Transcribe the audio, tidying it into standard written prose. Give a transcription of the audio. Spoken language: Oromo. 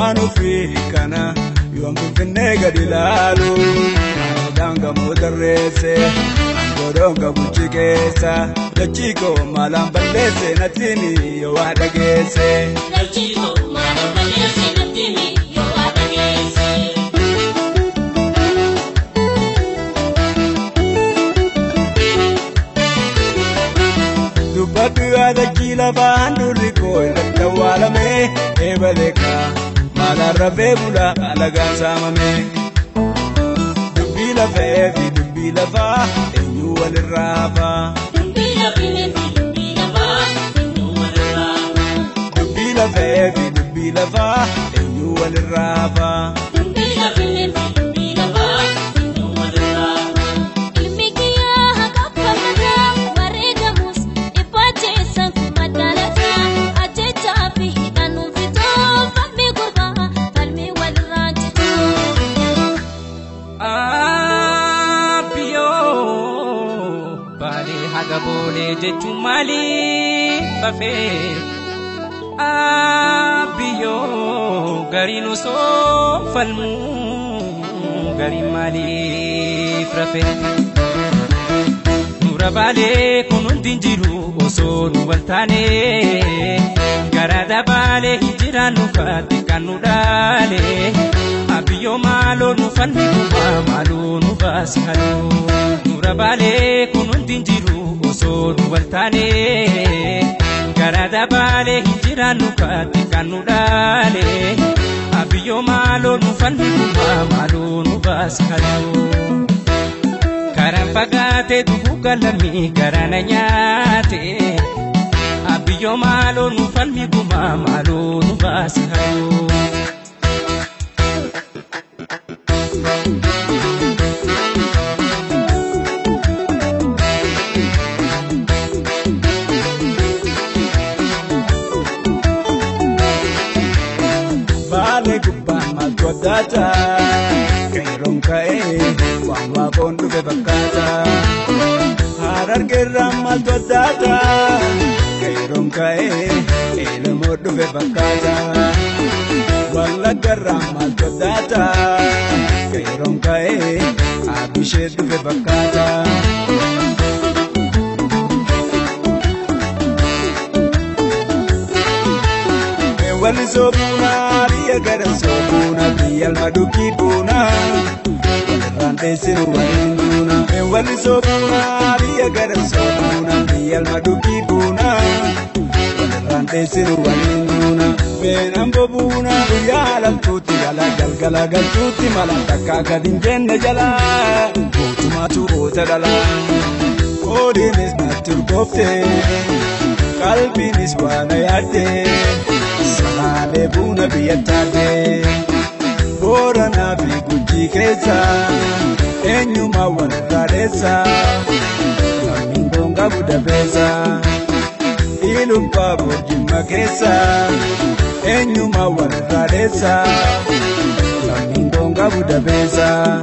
Wanu fikana Yuan finega dilalu Danga mudarese Angoronga buchikesa Lachiko malambandese natini yo adagese Lachiko malambandese natini yo adagese Dubatu ada kila bandu riko Ilakawala me ebaleka Malarrabe bula alagan samame Dubila fefi dubila fa Enyu walirraba Dubila fefi dubila fa Enyu walirraba Dubila fefi dubila fa Enyu walirraba Dubila fefi dubila fa Enyu walirraba Ilmikiya hakappa mada Maregamus ipache sanku madalata Achecha fi idanu fito Fami gurba falmi walirrajito Abio Bale hagabole jechu mali bafe Abio garino so falmu gari mali frafe Nura bale kunun dinjiru oso nubaltane Garada bale hijira nufate kanudale Abio malo nufalmi kuma malo nubasi halo Nura bale kunun dinjiru oso nubaltane Garada bale hijira nufate kanudale Abio malo nufalmi kuma malo nubasi halo Karan pagate dugu galami karana nyate Abio malo nufalmi kuma malo nubasi halo Bale kubban malkodata Kairon kae Wangwa kondu bebakata Harar geram malkodata Kairon kae Elemodu bebakata Walla geram malkodata Kairon kae Abishedu bebakata Wali sobuna riya garan sobuna biyal maduki buna Rante siru walinduna Wali sobuna riya garan sobuna biyal maduki buna Rante siru walinduna Benambo buna biyalam tuti gala galgala galtuti malantaka gadin jenne jala Utuma tuota dala Odinis naturgofte Kalbinis wana yate Salale buna biyatade Borana fi guji kesa Enyuma wanadadesa Kamingonga budabesa Ilumpa burjima kesa Enyuma wanadadesa Kamingonga budabesa